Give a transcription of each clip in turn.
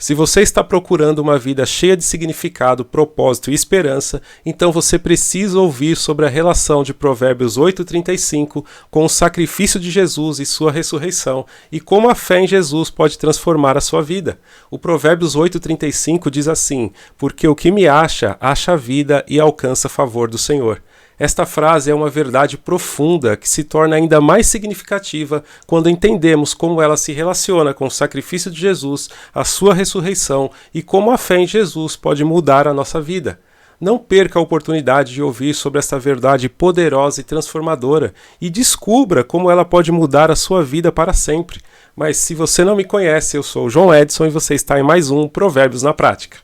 Se você está procurando uma vida cheia de significado, propósito e esperança, então você precisa ouvir sobre a relação de Provérbios 8:35 com o sacrifício de Jesus e sua ressurreição e como a fé em Jesus pode transformar a sua vida. O Provérbios 8:35 diz assim: "Porque o que me acha, acha a vida e alcança favor do Senhor." Esta frase é uma verdade profunda que se torna ainda mais significativa quando entendemos como ela se relaciona com o sacrifício de Jesus, a sua ressurreição e como a fé em Jesus pode mudar a nossa vida. Não perca a oportunidade de ouvir sobre esta verdade poderosa e transformadora e descubra como ela pode mudar a sua vida para sempre. Mas se você não me conhece, eu sou o João Edson e você está em mais um Provérbios na Prática.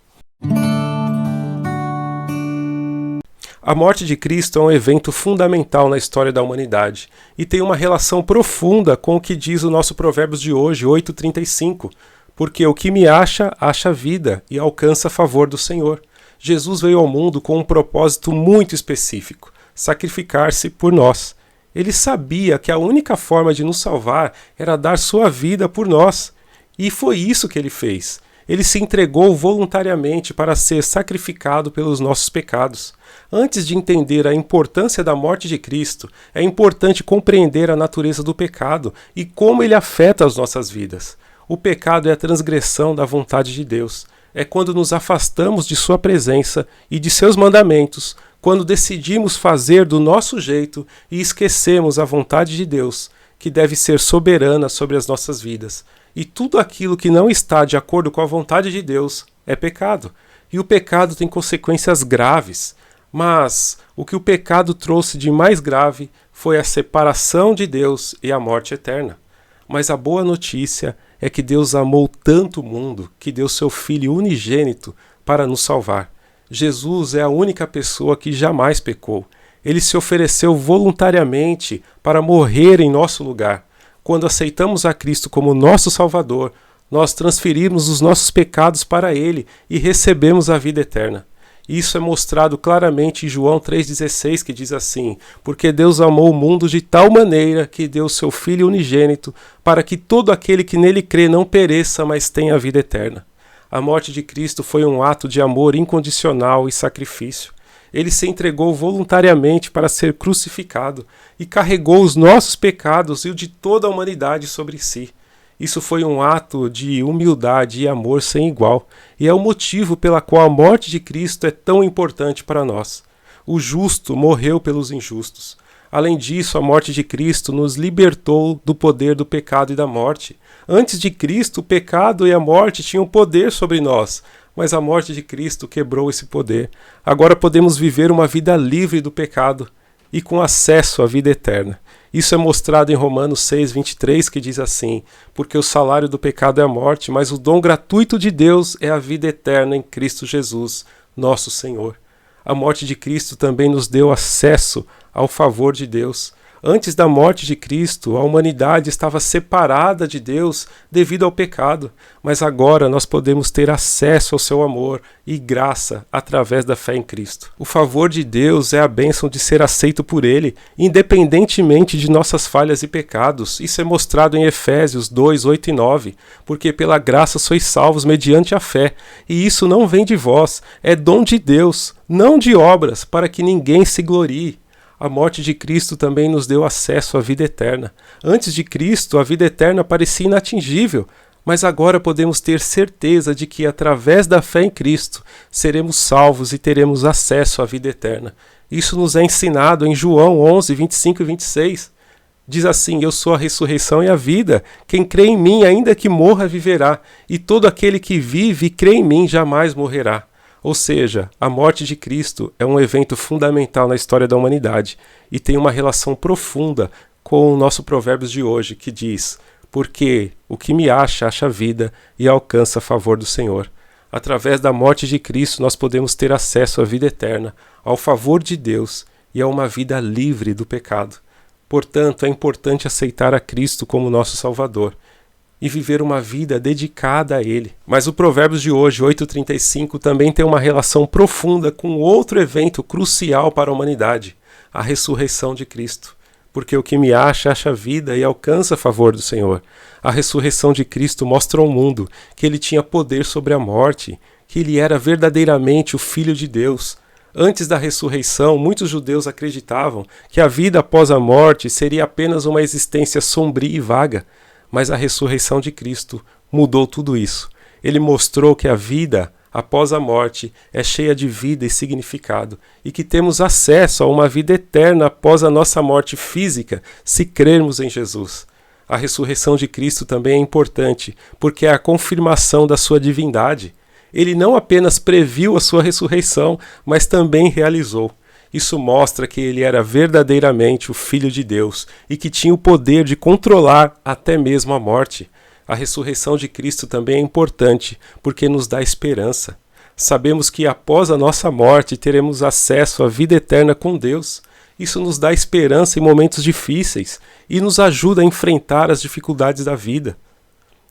A morte de Cristo é um evento fundamental na história da humanidade e tem uma relação profunda com o que diz o nosso Provérbios de hoje, 8:35, porque o que me acha, acha vida e alcança favor do Senhor. Jesus veio ao mundo com um propósito muito específico, sacrificar-se por nós. Ele sabia que a única forma de nos salvar era dar sua vida por nós, e foi isso que ele fez. Ele se entregou voluntariamente para ser sacrificado pelos nossos pecados. Antes de entender a importância da morte de Cristo, é importante compreender a natureza do pecado e como ele afeta as nossas vidas. O pecado é a transgressão da vontade de Deus. É quando nos afastamos de sua presença e de seus mandamentos, quando decidimos fazer do nosso jeito e esquecemos a vontade de Deus, que deve ser soberana sobre as nossas vidas. E tudo aquilo que não está de acordo com a vontade de Deus é pecado. E o pecado tem consequências graves. Mas o que o pecado trouxe de mais grave foi a separação de Deus e a morte eterna. Mas a boa notícia é que Deus amou tanto o mundo que deu seu Filho unigênito para nos salvar. Jesus é a única pessoa que jamais pecou. Ele se ofereceu voluntariamente para morrer em nosso lugar. Quando aceitamos a Cristo como nosso Salvador, nós transferimos os nossos pecados para Ele e recebemos a vida eterna. Isso é mostrado claramente em João 3,16, que diz assim: "Porque Deus amou o mundo de tal maneira que deu seu Filho unigênito, para que todo aquele que nele crê não pereça, mas tenha a vida eterna." A morte de Cristo foi um ato de amor incondicional e sacrifício. Ele se entregou voluntariamente para ser crucificado e carregou os nossos pecados e o de toda a humanidade sobre si. Isso foi um ato de humildade e amor sem igual, e é o motivo pela qual a morte de Cristo é tão importante para nós. O justo morreu pelos injustos. Além disso, a morte de Cristo nos libertou do poder do pecado e da morte. Antes de Cristo, o pecado e a morte tinham poder sobre nós, mas a morte de Cristo quebrou esse poder. Agora podemos viver uma vida livre do pecado e com acesso à vida eterna. Isso é mostrado em Romanos 6:23, que diz assim: "Porque o salário do pecado é a morte, mas o dom gratuito de Deus é a vida eterna em Cristo Jesus, nosso Senhor." A morte de Cristo também nos deu acesso ao favor de Deus. Antes da morte de Cristo, a humanidade estava separada de Deus devido ao pecado, mas agora nós podemos ter acesso ao seu amor e graça através da fé em Cristo. O favor de Deus é a bênção de ser aceito por Ele, independentemente de nossas falhas e pecados. Isso é mostrado em Efésios 2:8 e 9, "Porque pela graça sois salvos mediante a fé, e isso não vem de vós, é dom de Deus, não de obras, para que ninguém se glorie." A morte de Cristo também nos deu acesso à vida eterna. Antes de Cristo, a vida eterna parecia inatingível, mas agora podemos ter certeza de que, através da fé em Cristo, seremos salvos e teremos acesso à vida eterna. Isso nos é ensinado em João 11:25 e 26. Diz assim: "Eu sou a ressurreição e a vida. Quem crê em mim, ainda que morra, viverá. E todo aquele que vive e crê em mim jamais morrerá." Ou seja, a morte de Cristo é um evento fundamental na história da humanidade e tem uma relação profunda com o nosso Provérbios de hoje, que diz: "Porque o que me acha, acha vida e alcança a favor do Senhor." Através da morte de Cristo, nós podemos ter acesso à vida eterna, ao favor de Deus e a uma vida livre do pecado. Portanto, é importante aceitar a Cristo como nosso Salvador e viver uma vida dedicada a Ele. Mas o Provérbios de hoje, 8:35, também tem uma relação profunda com outro evento crucial para a humanidade, a ressurreição de Cristo. porque o que me acha, acha vida e alcança a favor do Senhor. A ressurreição de Cristo mostra ao mundo que ele tinha poder sobre a morte, que ele era verdadeiramente o Filho de Deus. Antes da ressurreição, muitos judeus acreditavam que a vida após a morte seria apenas uma existência sombria e vaga, mas a ressurreição de Cristo mudou tudo isso. Ele mostrou que a vida após a morte é cheia de vida e significado, e que temos acesso a uma vida eterna após a nossa morte física, se crermos em Jesus. A ressurreição de Cristo também é importante, porque é a confirmação da sua divindade. Ele não apenas previu a sua ressurreição, mas também realizou. Isso mostra que ele era verdadeiramente o Filho de Deus e que tinha o poder de controlar até mesmo a morte. A ressurreição de Cristo também é importante, porque nos dá esperança. Sabemos que após a nossa morte teremos acesso à vida eterna com Deus. Isso nos dá esperança em momentos difíceis e nos ajuda a enfrentar as dificuldades da vida.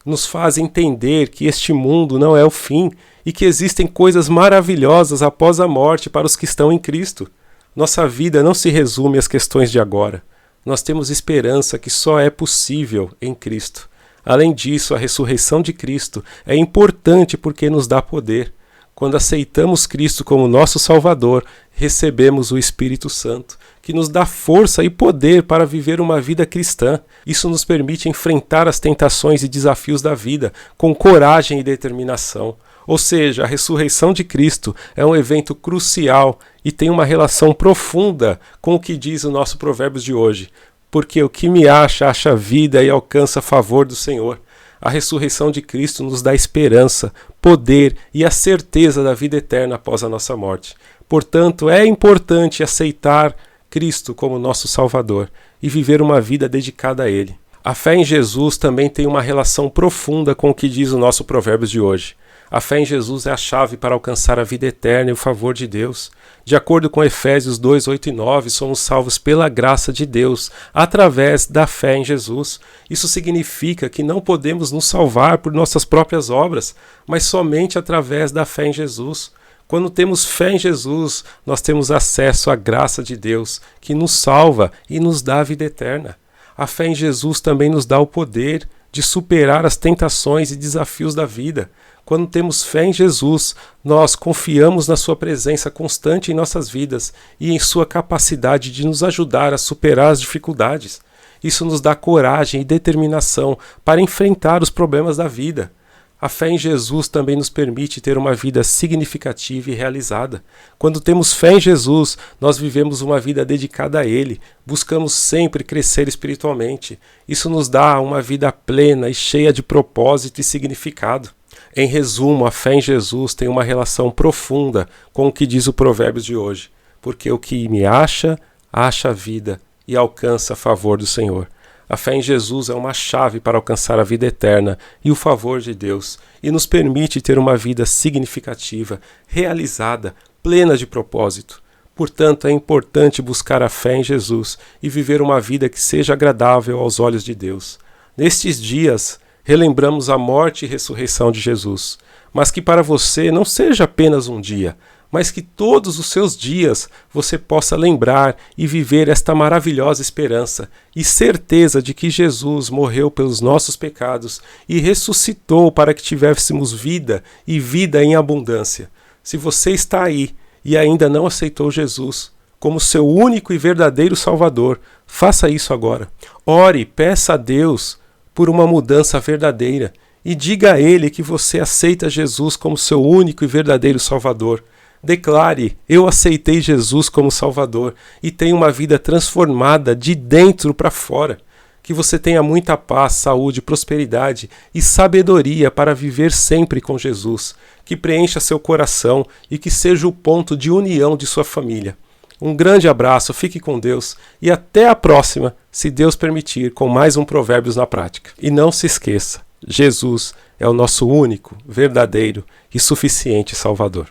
Nos faz entender que este mundo não é o fim e que existem coisas maravilhosas após a morte para os que estão em Cristo. Nossa vida não se resume às questões de agora. Nós temos esperança que só é possível em Cristo. Além disso, a ressurreição de Cristo é importante porque nos dá poder. Quando aceitamos Cristo como nosso Salvador, recebemos o Espírito Santo, que nos dá força e poder para viver uma vida cristã. Isso nos permite enfrentar as tentações e desafios da vida com coragem e determinação. Ou seja, a ressurreição de Cristo é um evento crucial e tem uma relação profunda com o que diz o nosso Provérbios de hoje. Porque o que me acha, acha vida e alcança a favor do Senhor. A ressurreição de Cristo nos dá esperança, poder e a certeza da vida eterna após a nossa morte. Portanto, é importante aceitar Cristo como nosso Salvador e viver uma vida dedicada a Ele. A fé em Jesus também tem uma relação profunda com o que diz o nosso Provérbios de hoje. A fé em Jesus é a chave para alcançar a vida eterna e o favor de Deus. De acordo com Efésios 2, 8 e 9, somos salvos pela graça de Deus, através da fé em Jesus. Isso significa que não podemos nos salvar por nossas próprias obras, mas somente através da fé em Jesus. Quando temos fé em Jesus, nós temos acesso à graça de Deus, que nos salva e nos dá a vida eterna. A fé em Jesus também nos dá o poder de superar as tentações e desafios da vida. Quando temos fé em Jesus, nós confiamos na sua presença constante em nossas vidas e em sua capacidade de nos ajudar a superar as dificuldades. Isso nos dá coragem e determinação para enfrentar os problemas da vida. A fé em Jesus também nos permite ter uma vida significativa e realizada. Quando temos fé em Jesus, nós vivemos uma vida dedicada a Ele, buscamos sempre crescer espiritualmente. Isso nos dá uma vida plena e cheia de propósito e significado. Em resumo, a fé em Jesus tem uma relação profunda com o que diz o Provérbios de hoje, porque o que me acha, acha a vida e alcança a favor do Senhor. A fé em Jesus é uma chave para alcançar a vida eterna e o favor de Deus, e nos permite ter uma vida significativa, realizada, plena de propósito. Portanto, é importante buscar a fé em Jesus e viver uma vida que seja agradável aos olhos de Deus. Nestes dias, relembramos a morte e ressurreição de Jesus, mas que para você não seja apenas um dia, mas que todos os seus dias você possa lembrar e viver esta maravilhosa esperança e certeza de que Jesus morreu pelos nossos pecados e ressuscitou para que tivéssemos vida e vida em abundância. Se você está aí e ainda não aceitou Jesus como seu único e verdadeiro Salvador, faça isso agora. Ore, peça a Deus por uma mudança verdadeira e diga a Ele que você aceita Jesus como seu único e verdadeiro Salvador. Declare, eu aceitei Jesus como Salvador e tenho uma vida transformada de dentro para fora. Que você tenha muita paz, saúde, prosperidade e sabedoria para viver sempre com Jesus. Que preencha seu coração e que seja o ponto de união de sua família. Um grande abraço, fique com Deus e até a próxima, se Deus permitir, com mais um Provérbios na Prática. E não se esqueça, Jesus é o nosso único, verdadeiro e suficiente Salvador.